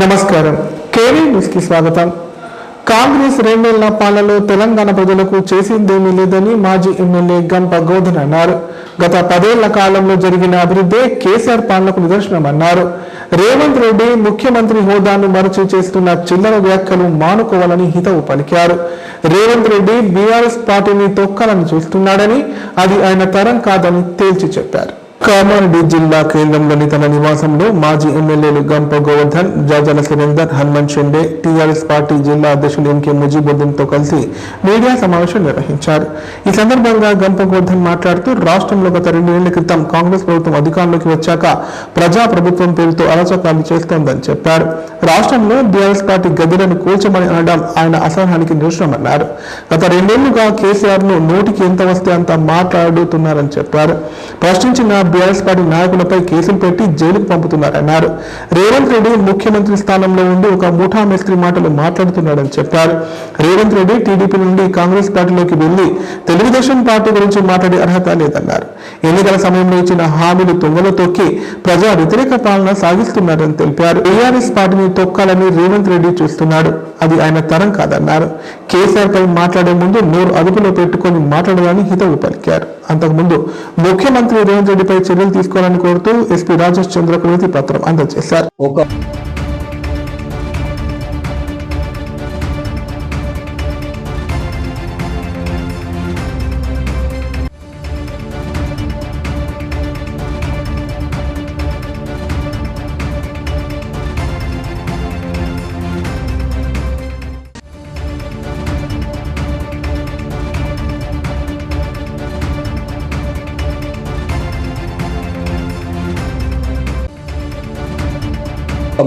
నమస్కారం. KV news కి స్వాగతం. కాంగ్రెస్ 2 ఏళ్ల పాలనలో తెలంగాణ ప్రజలకు చేసిందేమీ లేదని మాజీ ఎమ్మెల్యే గంప గోవర్ధన్ అన్నారు. గత 10 ఏళ్ల కాలంలో జరిగిన అభివృద్ధి కేసీఆర్ పాలనకు నిదర్శనమన్నారు. రేవంత్ రెడ్డి ముఖ్యమంత్రి హోదాను మరచి చేస్తున్న చిల్లర వ్యాఖ్యలు మానుకోవాలని హితవు పలికారు. రేవంత్ రెడ్డి బీఆర్ఎస్ పార్టీని తొక్కాలని చూస్తున్నాడని, అది ఆయన తరం కాదని తేల్చి చెప్పారు. కామారెడ్డి జిల్లా కేంద్రంలోని తన నివాసంలో మాజీ ఎమ్మెల్యేలు గంప గోవర్ధన్, జాజల సురేందర్, హనుమంత్ షెండే, టీఆర్ఎస్ పార్టీ జిల్లా అధ్యక్షులు ఎంకే ముజీబుద్దీన్తో కలిసి మీడియా సమావేశం నిర్వహించారు. ఈ సందర్భంగా గంప గోవర్ధన్ మాట్లాడుతూ రాష్ట్రంలో గత 2 ఏళ్ల క్రితం కాంగ్రెస్ ప్రభుత్వం అధికారంలోకి వచ్చాక ప్రజాప్రభుత్వం పేరుతో అరాచకాలు చేస్తోందని చెప్పారు. రాష్ట్రంలో బీఆర్ఎస్ పార్టీ గదులను కూల్చమని అనడం ఆయన అసహనానికి నిదర్శనమన్నారు. గత 2 ఏళ్లుగా కేసీఆర్ ను నోటికి ఎంత వస్తే అంత మాట్లాడుతున్నారని చెప్పారు. ప్రశ్నించిన బీఆర్ఎస్ పార్టీ నాయకులపై కేసులు పెట్టి జైలుకు పంపుతున్నారన్నారు. రేవంత్ రెడ్డి ముఖ్యమంత్రి స్థానంలో ఉండి ఒక ముఠా మేస్త్రి మాటలు మాట్లాడుతున్నాడని చెప్పారు. రేవంత్ రెడ్డి టీడీపీ నుండి కాంగ్రెస్ పార్టీలోకి వెళ్లి తెలుగుదేశం పార్టీ గురించి మాట్లాడే అర్హత లేదన్నారు. ఎన్నికల సమయంలో ఇచ్చిన హామీలు తుంగలో తొక్కి ప్రజా వ్యతిరేక పాలన సాగిస్తున్నారని తెలిపారు. బీఆర్ఎస్ పార్టీని తొక్కాలని రేవంత్ రెడ్డి చూస్తున్నాడు, అది ఆయన తరం కాదన్నారు. కేసీఆర్ పై మాట్లాడే ముందు నోరు అదుపులో పెట్టుకుని మాట్లాడాలని హితవు పలికారు. అంతకుముందు ముఖ్యమంత్రి రేవంత్ రెడ్డిపై చర్యలు తీసుకోవాలని కోరుతూ ఎస్పీ రాజేష్ చంద్రకు వినతి పత్రం అందజేశారు.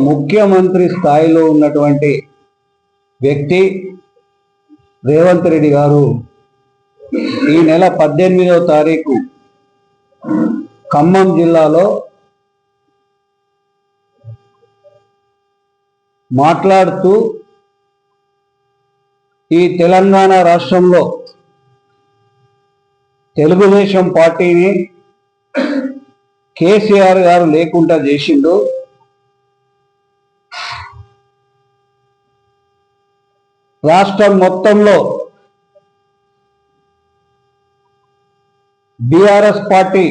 ముఖ్యమంత్రి స్థాయిలో ఉన్నటువంటి వ్యక్తి రేవంత్ రెడ్డి గారు ఈ నెల 18వ తారీఖు ఖమ్మం జిల్లాలో మాట్లాడుతూ ఈ తెలంగాణ రాష్ట్రంలో తెలుగుదేశం పార్టీని కేసీఆర్ గారు లేకుండా చేసిండు, రాష్ట్రం మొత్తంలో బీఆర్ఎస్ పార్టీ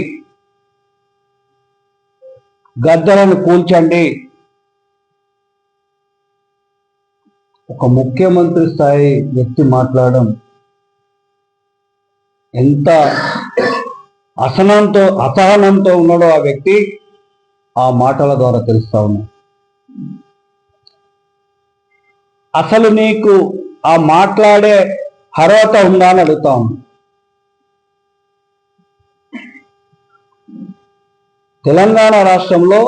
గద్దలను కూల్చండి. ఒక ముఖ్యమంత్రి స్థాయి వ్యక్తి మాట్లాడడం ఎంత అసహనంతో ఉన్నాడో ఆ వ్యక్తి ఆ మాటల ద్వారా తెలుస్తా ఉన్నాడు. అసలు నీకు ఆ మాట్లాడే అర్హత ఉందా అని అడుగుతా ఉన్నా. తెలంగాణ రాష్ట్రంలో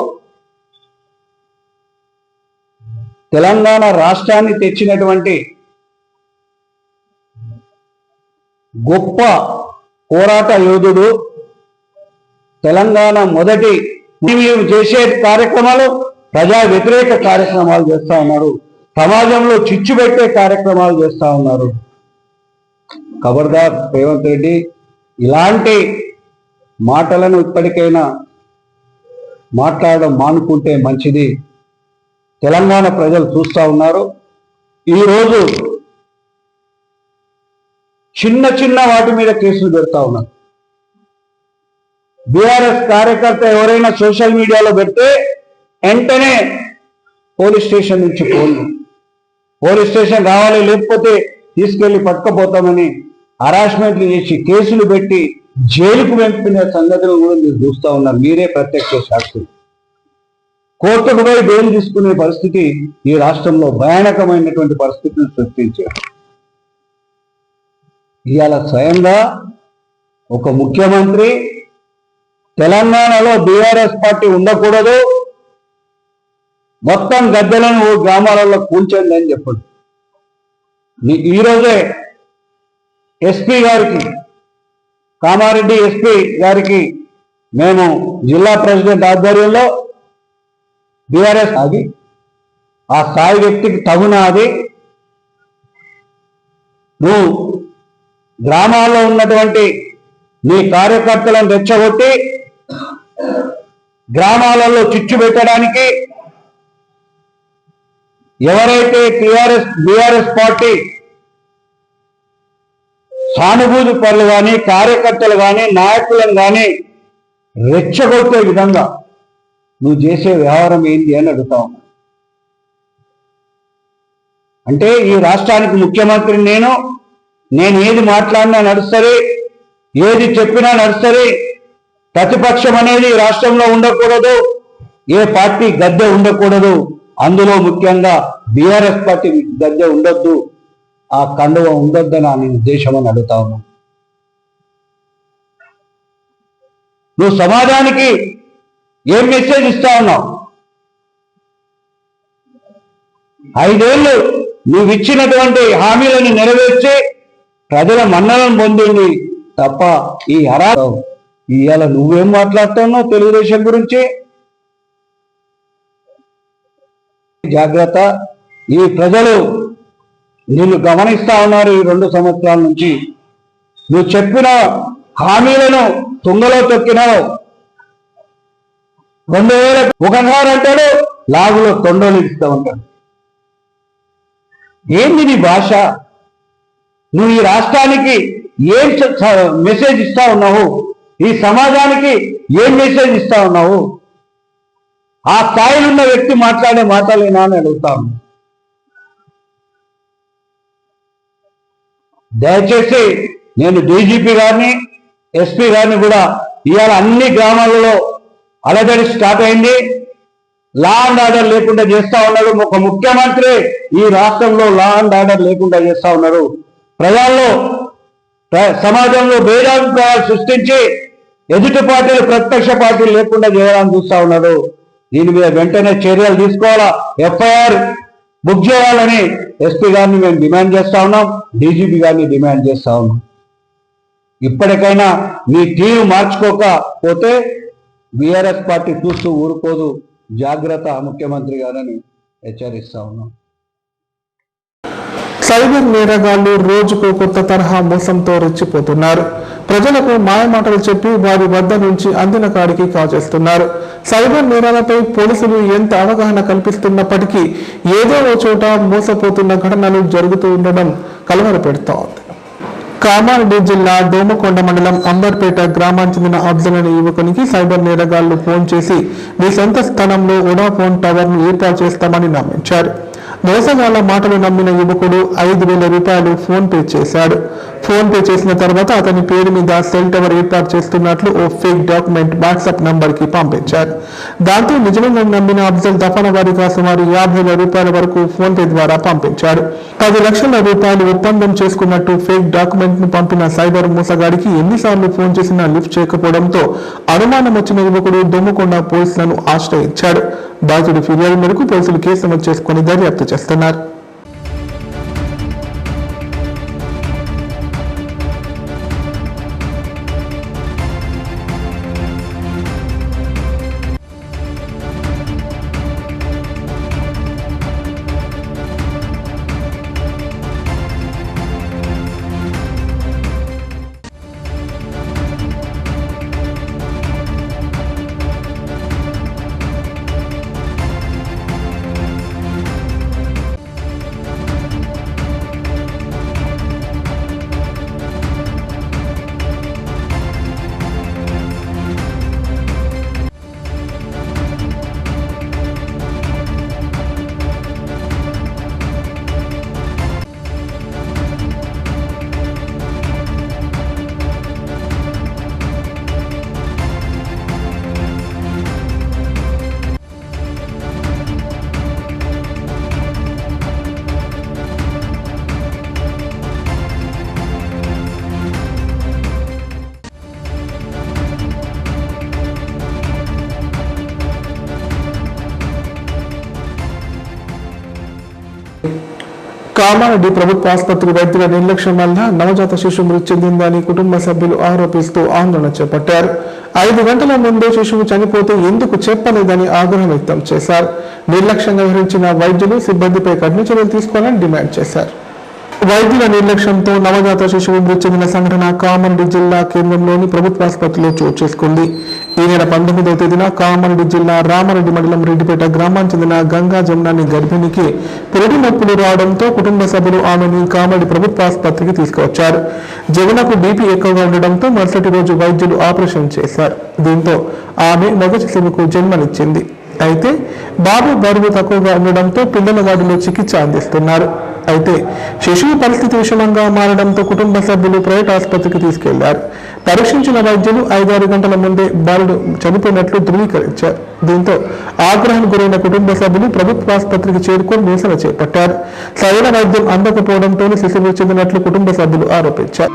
తెలంగాణ రాష్ట్రాన్ని తెచ్చినటువంటి గొప్ప పోరాట యోధుడు, తెలంగాణ మొదటి మీరు చేసే కార్యక్రమాలు ప్రజా వ్యతిరేక కార్యక్రమాలు చేస్తా ఉన్నారు, సమాజంలో చిచ్చు పెట్టే కార్యక్రమాలు చేస్తా ఉన్నారు. ఖబర్దార్ రేవంత్ రెడ్డి, ఇలాంటి మాటలను ఇప్పటికైనా మాట్లాడడం మానుకుంటే మంచిది. తెలంగాణ ప్రజలు చూస్తా ఉన్నారు. ఈరోజు చిన్న వాటి మీద కేసులు పెడతా ఉన్నారు. బీఆర్ఎస్ కార్యకర్త ఎవరైనా సోషల్ మీడియాలో పెడితే వెంటనే పోలీస్ స్టేషన్ నుంచి పోలీస్ స్టేషన్ రావాలి, లేకపోతే తీసుకెళ్లి పట్టుకపోతామని హరాస్మెంట్లు చేసి కేసులు పెట్టి జైలుకు పంపిన సంగతులు కూడా మీరు చూస్తా ఉన్నారు. మీరే ప్రత్యక్ష సాక్షులు. కోర్టుకు పోయి బెయిల్ తీసుకునే పరిస్థితి ఈ రాష్ట్రంలో భయానకమైనటువంటి పరిస్థితిని సృష్టించారు. ఇవాళ స్వయంగా ఒక ముఖ్యమంత్రి తెలంగాణలో బీఆర్ఎస్ పార్టీ ఉండకూడదు, మొత్తం గద్దెలను గ్రామాలలో కూల్చండి అని చెప్పండి. ఈరోజే ఎస్పీ గారికి, కామారెడ్డి ఎస్పీ గారికి మేము జిల్లా ప్రెసిడెంట్ ఆధ్వర్యంలో బీఆర్ఎస్ అది ఆ స్థాయి వ్యక్తికి తగునా అది నువ్వు గ్రామాల్లో ఉన్నటువంటి నీ కార్యకర్తలను రెచ్చగొట్టి గ్రామాలలో చిచ్చు పెట్టడానికి ఎవరైతే బీఆర్ఎస్ పార్టీ సానుభూతి పరులు కానీ కార్యకర్తలు కానీ నాయకులను కానీ రెచ్చగొట్టే విధంగా నువ్వు చేసే వ్యవహారం ఏంటి అని అడుగుతావు. అంటే ఈ రాష్ట్రానికి ముఖ్యమంత్రి నేను ఏది మాట్లాడినా నడుస్తుంది, ఏది చెప్పినా నడుస్తుంది. ప్రతిపక్షం అనేది రాష్ట్రంలో ఉండకూడదు, ఏ పార్టీ గద్దె ఉండకూడదు, అందులో ముఖ్యంగా బీఆర్ఎస్ పార్టీ గద్దె ఉండొద్దు, ఆ కండువ ఉండొద్దని నా ఉద్దేశం అని అడుగుతా ఉన్నాను. నువ్వు సమాజానికి ఏం మెసేజ్ ఇస్తా ఉన్నావు? 5 ఏళ్ళు నువ్వు ఇచ్చినటువంటి హామీలను నెరవేర్చి ప్రజల మన్నలను పొందింది తప్ప ఇవాళ నువ్వేం మాట్లాడుతున్నావు తెలుగుదేశం గురించి? జాగ్రత్త. ఈ ప్రజలు నిన్ను గమనిస్తా ఉన్నారు. ఈ 2 సంవత్సరాల నుంచి నువ్వు చెప్పిన హామీలను తుంగలో తొక్కినావు. 2000 ఒకసారి అంటాడు, లాగులో తొండలు ఇస్తా ఉంటాడు. ఏంది నీ భాష? నువ్వు ఈ రాష్ట్రానికి ఏం మెసేజ్ ఇస్తా ఉన్నావు? ఈ సమాజానికి ఏం మెసేజ్ ఇస్తా ఉన్నావు? ఆ స్థాయిలో ఉన్న వ్యక్తి మాట్లాడే మాటలేనా అని అడుగుతాను. దయచేసి నేను డీజీపీ గారిని, ఎస్పీ గారిని కూడా ఇవాళ అన్ని గ్రామాలలో అలజడి స్టార్ట్ అయింది. లా అండ్ ఆర్డర్ లేకుండా చేస్తా ఉన్నారు. ఒక ముఖ్యమంత్రి ఈ రాష్ట్రంలో లా అండ్ ఆర్డర్ లేకుండా చేస్తా ఉన్నారు. ప్రజల్లో సమాజంలో భేదాభిప్రాయాలు సృష్టించి ఎదుటి పార్టీలు ప్రతిపక్ష పార్టీలు లేకుండా చేయాలని చూస్తా ఉన్నాడు. దీని మీద వెంటనే చర్యలు తీసుకోవాలా, ఎఫ్ఐఆర్ బుక్ చేయాలని ఎస్పీ గారిని మేము డిమాండ్ చేస్తా ఉన్నాం, డీజీపీ గారిని డిమాండ్ చేస్తా ఉన్నాం. ఇప్పటికైనా మీ తీరు మార్చుకోకపోతే బీఆర్ఎస్ పార్టీ చూస్తూ ఊరుకోదు. జాగ్రత్త ముఖ్యమంత్రి గారని హెచ్చరిస్తా ఉన్నాం. సైబర్ నేరగాళ్లు రోజుకు కొత్త తరహా మోసంతో రెచ్చిపోతున్నారు. ప్రజలకు మాయమాటలు చెప్పి వారి వద్ద నుంచి అందిన కాడికి కాజేస్తున్నారు. సైబర్ నేరాలపై పోలీసులు ఎంత అవగాహన కల్పిస్తున్నప్పటికీ ఏదో ఓ చోట మోసపోతున్న ఘటనలు జరుగుతూ ఉండడం కలవరపెడుతోంది. కామారెడ్డి జిల్లా దోమకొండ మండలం అంబర్పేట గ్రామానికి చెందిన అఫ్జల్ అనే యువకునికి సైబర్ నేరగాళ్లు ఫోన్ చేసి మీ సొంత స్థలంలో వోడాఫోన్ టవర్ ను ఏర్పాటు చేస్తామని నమ్మించారు. మోసగాళ్ల మాటలు నమ్మిన యువకుడు 5,000 రూపాయలు ఫోన్ పే చేశాడు. ఫోన్ పే చేసిన తర్వాత అతని పేరు మీద సెల్ టవర్ ఏర్పాటు చేస్తున్నట్లు ఓ ఫేక్ డాక్యుమెంట్ వాట్సాప్ నంబర్ కి పంపించారు. దాంతో నిజంగా నమ్మిన అఫ్జల్ దఫాన వారీగా సుమారు 50,000 రూపాయల వరకు ఫోన్ పే ద్వారా పంపించాడు. 10 లక్షల రూపాయలు ఒప్పందం చేసుకున్నట్టు ఫేక్ డాక్యుమెంట్ ను పంపిన సైబర్ మోసగాడికి ఎన్నిసార్లు ఫోన్ చేసినా లిఫ్ట్ చేయకపోవడంతో అనుమానం వచ్చిన యువకుడు దొమ్మకొండ పోలీసులను ఆశ్రయించాడు. బాధితుడి ఫిర్యాదు మేరకు పోలీసులు కేసు నమోదు చేసుకుని దర్యాప్తు చేస్తున్నారు. కామారెడ్డి ప్రభుత్వ ఆసుపత్రి వైద్యుల నిర్లక్ష్యం వల్ల నవజాత శిశువు మృతి చెందిందని కుటుంబ సభ్యులు ఆరోపిస్తూ ఆందోళన చేపట్టారు. 5 గంటల ముందే శిశువు చనిపోతే ఎందుకు చెప్పలేదని ఆగ్రహం వ్యక్తం చేశారు. నిర్లక్ష్యంగా వ్యవహరించిన వైద్యులు సిబ్బందిపై కఠిన చర్యలు తీసుకోవాలని డిమాండ్ చేశారు. వైద్యుల నిర్లక్ష్యంతో నవజాత శిశువు మృతి చెందిన సంఘటన కామారెడ్డి జిల్లా కేంద్రంలోని ప్రభుత్వాసుపత్రిలో చోటు చేసుకుంది. ఈ నెల 19వ తేదీన కామారెడ్డి జిల్లా రామారెడ్డి మండలం రెడ్డిపేట గ్రామానికి చెందిన గంగా జమునాని గర్భిణికి పురిటి నొప్పులు రావడంతో కుటుంబ సభ్యులు ఆమెను కామారెడ్డి ప్రభుత్వాసుపత్రికి తీసుకువచ్చారు. జమునకు బీపీ ఎక్కువగా ఉండడంతో మరుసటి రోజు వైద్యులు ఆపరేషన్ చేశారు. దీంతో ఆమె మగ శిశువుకు జన్మనిచ్చింది. అయితే బాబు బరువు తక్కువగా ఉండడంతో పిల్లల వార్డులో చికిత్స అందిస్తున్నారు. అయితే శిశువు పరిస్థితి విషమంగా మారడంతో కుటుంబ సభ్యులు ప్రైవేట్ ఆసుపత్రికి తీసుకెళ్లారు. పరీక్షించిన వైద్యులు 5-6 గంటల ముందే బాలుడు చనిపోయినట్లు ధృవీకరించారు. దీంతో ఆగ్రహానికి గురైన కుటుంబ సభ్యులు ప్రభుత్వ ఆసుపత్రికి చేరుకొని నిరసన చేపట్టారు. సరైన వైద్యం అందకపోవడంతో శిశువు చెందినట్లు కుటుంబ సభ్యులు ఆరోపించారు.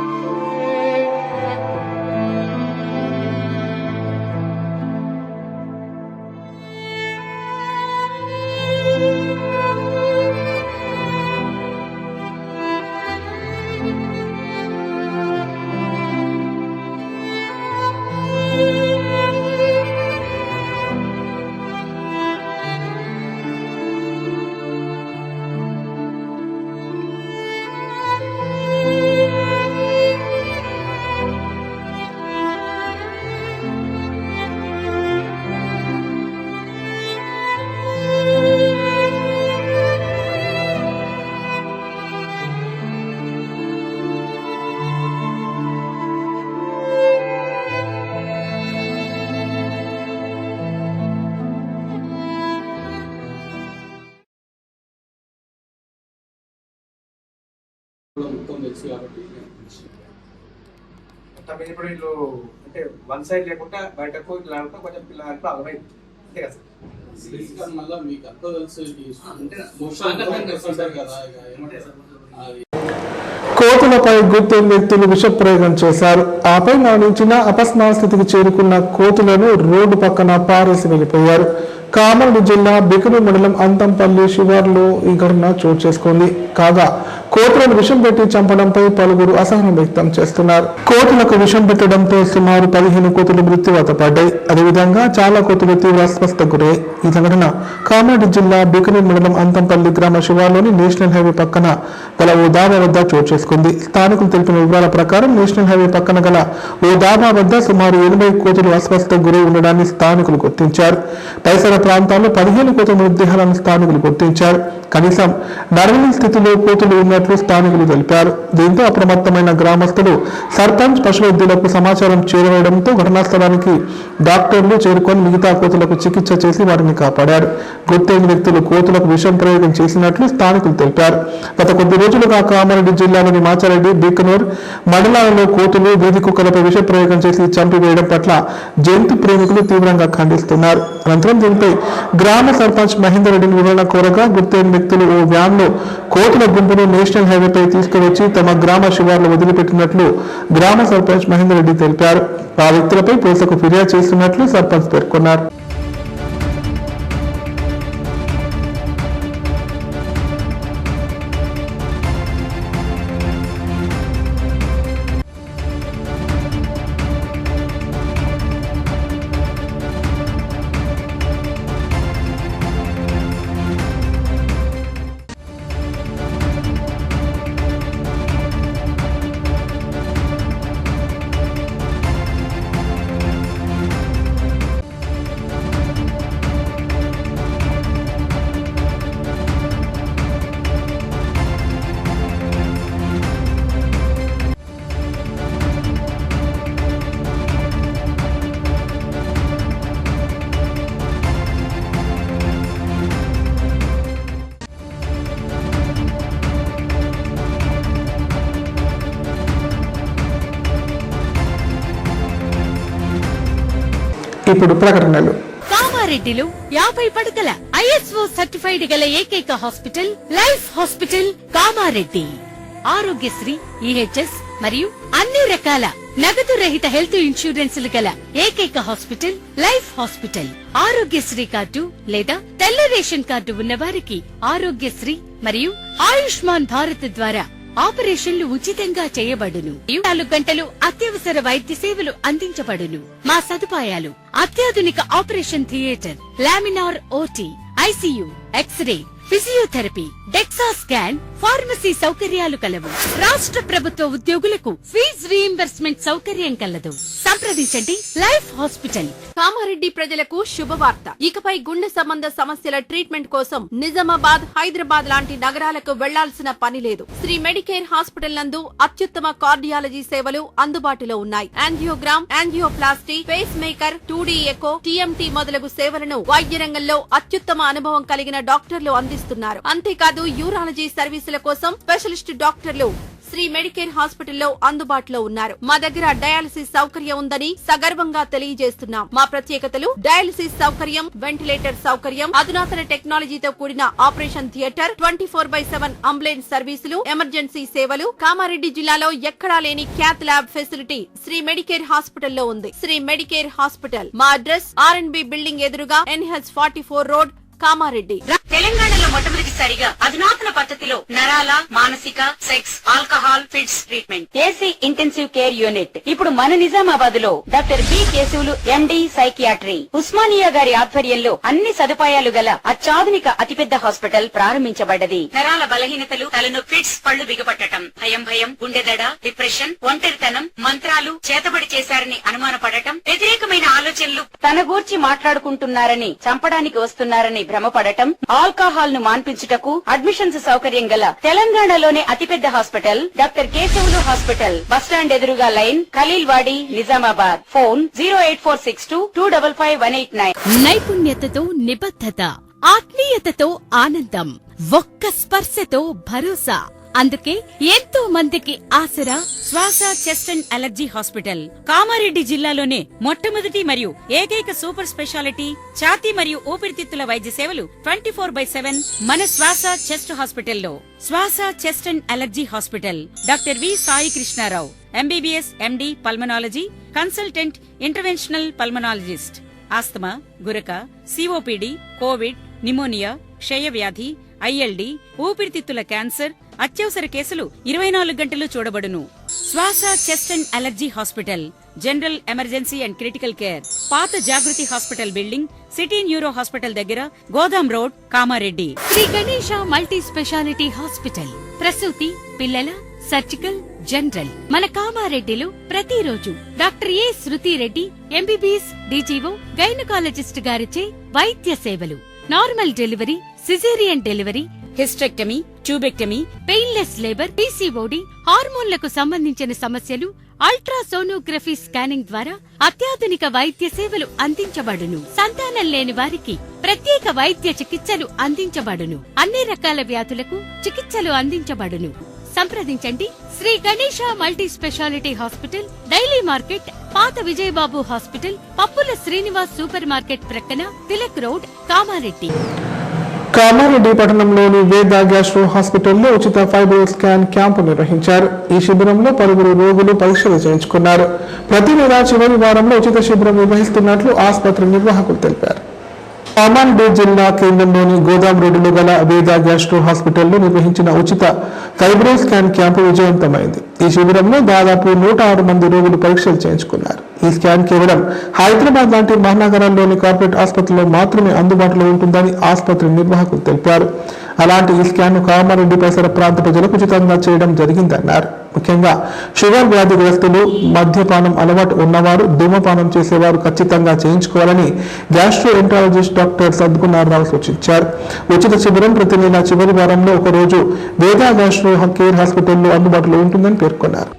మొత్తం తెలుసు కాబట్టి మొత్తం మీద ఇప్పుడు వీళ్ళు అంటే వన్ సైడ్ లేకుండా బయటకు ఇట్లా కొంచెం పిల్లలకి అర్థమైంది అంతే కదా సార్. బేసిక్గా మళ్ళీ మీకు అంతా తెలుసు అంటే కదా ఏమంటారు అది కోతులపై గుర్తెని వ్యక్తులు విషప్రయోగం చేశారు. ఆపై మరణించిన అపస్మార స్థితికి చేరుకున్న కోతులను రోడ్డు పక్కన పారేసి వెళ్లిపోయారు. కామారెడ్డి జిల్లా బికనూరు మండలం అంతంపల్లి శివార్లో ఈ ఘటన చోటు చేసుకుంది. కాగా కోతులను విషం పెట్టి చంపడంపై పలువురు అసహనం వ్యక్తం చేస్తున్నారు. కోతులకు విషం పెట్టడంతో సుమారు 15 కోతులు మృత్యువాత పడ్డాయి. అదేవిధంగా చాలా కోతులు తీవ్ర అస్వస్థకు గురయ్యాయి. ఈ సంఘటన కామారెడ్డి జిల్లా బికనూరు మండలం అంతంపల్లి గ్రామ శివార్లోని నేషనల్ హైవే పక్కన గల ఓ దాబా వద్ద చోటు చేసుకుంది. స్థానికులు తెలిపిన వివరాల ప్రకారం నేషనల్ హైవే పక్కన గల ఓ దాబా వద్ద సుమారు 80 కోతులు అస్వస్థకు గురై ఉండడాన్ని స్థానికులు గుర్తించారు. పరిసర ప్రాంతాల్లో 15 కోతుల మృతదేహాలను స్థానికులు గుర్తించారు. కనీసం నడవని స్థితిలో కోతులు ఉన్నట్లు స్థానికులు తెలిపారు. దీంతో అప్రమత్తమైన గ్రామస్తులు సర్పంచ్ పశు వైద్యులకు సమాచారం చేరవేయడంతో ఘటనా స్థలానికి డాక్టర్లు చేరుకొని మిగతా కోతులకు చికిత్స చేసి వారిని కాపాడారు. గుర్తెని వ్యక్తులు కోతులకు విషం ప్రయోగం చేసినట్లు స్థానికులు తెలిపారు. గత కొద్ది రోజులుగా కామారెడ్డి జిల్లాలోని మాచారెడ్డి, బికనూర్ మండలాలలో కోతులు, వీధి కుక్కలపై విష ప్రయోగం చేసి చంపివేయడం పట్ల జంతు ప్రేమికులు తీవ్రంగా ఖండిస్తున్నారు. అనంతరం దీనిపై గ్రామ సర్పంచ్ మహేందర్ రెడ్డిని వివరణ కోరగా గుర్తెని వ్యక్తులు ఓ వ్యాన్ లో కోతుల గుంపును నేషనల్ హైవేపై తీసుకువచ్చి తమ గ్రామ శివార్లు వదిలిపెట్టినట్లు గ్రామ సర్పంచ్ మహేందర్ రెడ్డి తెలిపారు. ఆ వ్యక్తులపై పోలీసులకు ఫిర్యాదు చేస్తున్నట్లు సర్పంచ్ పేర్కొన్నారు. ఇప్పుడు ప్రకటనలు. కామారెడ్డిలో 50 పడకల ISO సర్టిఫైడ్ గల ఏకైక hospital life hospital Kamareddy. Aarogyasri, EHS మరియు అన్ని రకాల నగదు రహిత హెల్త్ ఇన్సూరెన్సులు గల ఏకైక hospital life hospital. Aarogyasri card లేదా తెల్ల రేషన్ కార్డు ఉన్న వారికి ఆరోగ్యశ్రీ మరియు ఆయుష్మాన్ భారత్ ద్వారా ఆపరేషన్లు ఉచితంగా చేయబడును. 24 గంటలు అత్యవసర వైద్య సేవలు అందించబడును. మా సదుపాయాలు: అత్యాధునిక operation theatre, laminar OT, ICU, x ray, physiotherapy, dexa scan, pharmacy సౌకర్యాలు కలవు. రాష్ట్ర ప్రభుత్వ ఉద్యోగులకు ఫీజు రీయింబర్స్మెంట్ సౌకర్యం కలదు. సంప్రదించండి లైఫ్ హాస్పిటల్. కామారెడ్డి ప్రజలకు శుభవార్త. ఇకపై గుండె సంబంధ సమస్యల ట్రీట్మెంట్ కోసం నిజామాబాద్, హైదరాబాద్ లాంటి నగరాలకు వెళ్లాల్సిన పని లేదు. శ్రీ మెడికేర్ హాస్పిటల్ నందు అత్యుత్తమ కార్డియాలజీ సేవలు అందుబాటులో ఉన్నాయి. Angiogram, angioplasty, pace maker, 2D echo, TMT మొదలగు సేవలను వైద్య రంగంలో అత్యుత్తమ అనుభవం కలిగిన డాక్టర్లు అందిస్తున్నారు. అంతేకాదు యూరాలజీ సర్వీసుల కోసం స్పెషలిస్ట్ డాక్టర్లు శ్రీ మెడికేర్ హాస్పిటల్లో అందుబాటులో ఉన్నారు. మా దగ్గర డయాలసిస్ సౌకర్యం ఉందని సగర్వంగా తెలియజేస్తున్నాం. మా ప్రత్యేకతలు: డయాలసిస్ సౌకర్యం, వెంటిలేటర్ సౌకర్యం, అధునాతన టెక్నాలజీతో కూడిన ఆపరేషన్ థియేటర్, 24/7 అంబులెన్స్ సర్వీసులు, ఎమర్జెన్సీ సేవలు. కామారెడ్డి జిల్లాలో ఎక్కడా లేని cath lab facility Sri medicare హాస్పిటల్లో ఉంది. శ్రీ మెడికేర్ హాస్పిటల్ మా అడ్రస్ RNB బిల్డింగ్ ఎదురుగా NH44 రోడ్, కామారెడ్డి. తెలంగాణలో మొట్టమొదటిసారిగా అధునాతన పద్ధతిలో నరాల, మానసిక, sex, alcohol, fits treatment, AC intensive care unit ఇప్పుడు మన నిజామాబాద్ లో doctor B Keshavulu MD psychiatry, Osmania గారి ఆధ్వర్యంలో అన్ని సదుపాయాలు గల అత్యాధునిక అతిపెద్ద హాస్పిటల్ ప్రారంభించబడ్డది. నరాల బలహీనతలు, తలనొప్పి, ఫిట్స్, పళ్లు బిగపట్టడం, భయం, గుండెదడ, డిప్రెషన్, ఒంటరితనం, మంత్రాలు చేతబడి చేశారని అనుమానపడటం, వ్యతిరేకమైన ఆలోచనలు, తన గూర్చి మాట్లాడుకుంటున్నారని, చంపడానికి వస్తున్నారని భ్రమపడటం, ఆల్కహాల్ ను మాన్పించుటకు అడ్మిషన్స్ సౌకర్యం గల తెలంగాణలోనే అతిపెద్ద hospital doctor Keshavulu hospital, bus stand ఎదురుగా లైన్, ఖలీల్వాడి, నిజామాబాద్. ఫోన్ 08462255189. నైపుణ్యతతో నిబద్ధత, ఆత్మీయతతో ఆనందం, ఒక్క స్పర్శతో భరోసా. అందుకే ఎంతో మందికి ఆసరా శ్వాస, chest and allergy hospital. Kamareddy జిల్లాలోనే మొట్టమొదటి మరియు ఏకైక సూపర్ స్పెషాలిటీ ఛాతీ మరియు ఊపిరితిత్తుల వైద్య సేవలు 24/7 మన శ్వాస చెస్ట్ హాస్పిటల్లో. Swasa, chest and allergy hospital doctor V Sai Krishnarao, MBBS MD pulmonology, consultant interventional pulmonologist. Asthma, గురక, COPD, కోవిడ్, నిమోనియా, క్షయవ్యాధి, ILD, ఊపిరితిత్తుల క్యాన్సర్, అత్యవసర కేసులు 24 గంటలు చూడబడును. Swasa, chest and allergy hospital, general emergency and critical care, పాత Jagruthi hospital building, city neuro hospital దగ్గర, Godam road, Kamareddy. Sri Ganesha multi speciality hospital, ప్రసూతి, పిల్లల, సర్జికల్, జనరల్. మన కామారెడ్డిలో ప్రతిరోజు doctor A Shruti Reddy, MBBS DGO, gynaecologist గారిచే వైద్య సేవలు. Normal delivery, caesarean delivery, hysterectomy, tubectomy, painless labour, PCOD, హార్మోన్లకు సంబంధించిన సమస్యలు, అల్ట్రాసోనోగ్రఫీ స్కానింగ్ ద్వారా అత్యాధునిక వైద్య సేవలు అందించబడును. సంతానం లేని వారికి ప్రత్యేక వైద్య చికిత్సలు అందించబడును. అన్ని రకాల వ్యాధులకు చికిత్సలు అందించబడును. సంప్రదించండి Sri Ganesha multi speciality hospital, daily market, పాత విజయబాబు హాస్పిటల్, పప్పుల శ్రీనివాస్ సూపర్ మార్కెట్ ప్రక్కన, తిలక్ రోడ్, కామారెడ్డి. కామారెడ్డి పట్టణంలోని వేద గ్యాస్ట్రో హాస్పిటల్లో ఉచిత ఫైబ్రో స్కాన్ క్యాంపు నిర్వహించారు. ఈ శిబిరంలో పలువురు రోగులు పరీక్షలు చేయించుకున్నారు. ప్రతి నెల చివరి వారంలో ఉచిత శిబిరం నిర్వహిస్తున్నట్లు ఆసుపత్రి నిర్వాహకులు తెలిపారు. కామారెడ్డి జిల్లా కేంద్రంలోని గోదాం రోడ్డులో గల వేద గ్యాస్ట్రో హాస్పిటల్లో నిర్వహించిన ఉచిత ఫైబ్రో స్కాన్ క్యాంపు విజయవంతమైంది. ఈ శిబిరంలో దాదాపు 106 మంది రోగులు పరీక్షలు చేయించుకున్నారు. ఈ స్కాన్ కేవలం హైదరాబాద్ లాంటి మహానగరాల్లోని కార్పొరేట్ ఆసుపత్రుల్లో మాత్రమే అందుబాటులో ఉంటుందని ఆసుపత్రి నిర్వాహకులు తెలిపారు. అలాంటి ఈ స్కాన్ కామారెడ్డి పరిసర ప్రాంత ప్రజలకు ఉచితంగా చేయడం జరిగిందన్నారు. ముఖ్యంగా షుగర్ వ్యాధిగ్రస్తులు, మద్యపానం అలవాటు ఉన్నవారు, ధూమపానం చేసేవారు ఖచ్చితంగా చేయించుకోవాలని గ్యాస్ట్రోఎంట్రాలజిస్ట్ డాక్టర్ సద్గుణారావు సూచించారు. ఉచిత శిబిరం ప్రతి నెల చివరి వారంలో ఒకరోజు వేద గ్యాస్ట్రో కేర్ హాస్పిటల్లో అందుబాటులో ఉంటుందని పేర్కొన్నారు.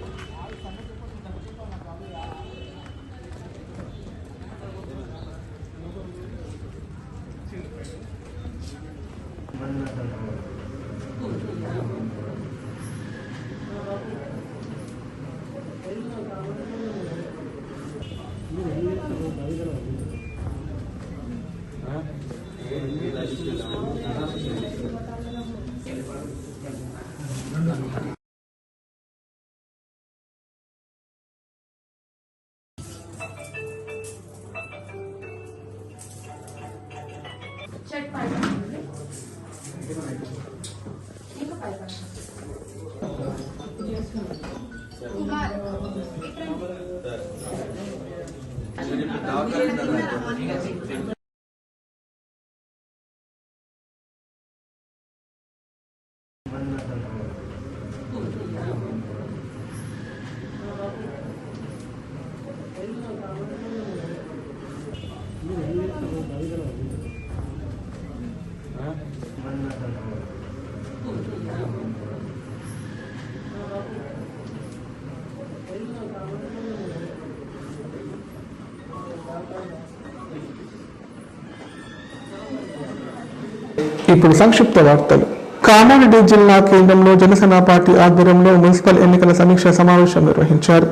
ఇప్పుడు సంక్షిప్త వార్తలు. కామారెడ్డి జిల్లా కేంద్రంలో జనసేన పార్టీ ఆధ్వర్యంలో మున్సిపల్ ఎన్నికల సమీక్ష సమావేశం నిర్వహించారు.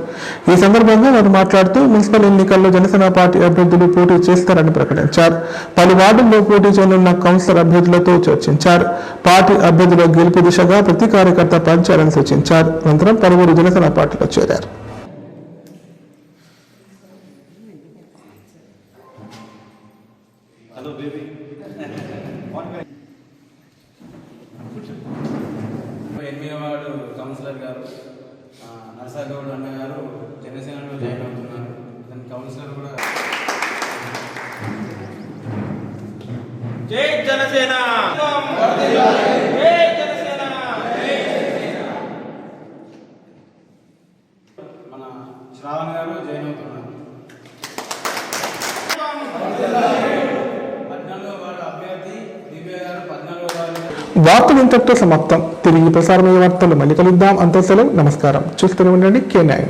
ఈ సందర్భంగా వారు మాట్లాడుతూ మున్సిపల్ ఎన్నికల్లో జనసేన పార్టీ అభ్యర్థులు పోటీ చేస్తారని ప్రకటించారు. పలు వార్డుల్లో పోటీ చేయనున్న కౌన్సిలర్ అభ్యర్థులతో చర్చించారు. పార్టీ అభ్యర్థుల గెలుపు దిశగా ప్రతి కార్యకర్త పనిచేయాలని సూచించారు. అనంతరం పలువురు జనసేన పార్టీలో చేరారు. ఎనిమిదవ వార్డు కౌన్సిలర్ గారు నరసాగౌడ్ అన్న గారు జనసేనలో జాయిన్ అవుతున్నారు. దాని కౌన్సిలర్ కూడా జై జనసేన, జై జనసేన. మన శ్రావణ్ గారు జాయిన్ అవుతున్నారు. 14వ వార్డు అభ్యర్థి దివ్య గారు 14వ వార్డు. వార్తలు ఇంతటితో సమాప్తం. తిరిగి ప్రసారమయ్యే వార్తలు మళ్ళీ కలుద్దాం. అంత సెలవు. నమస్కారం. చూస్తూనే ఉండండి K9.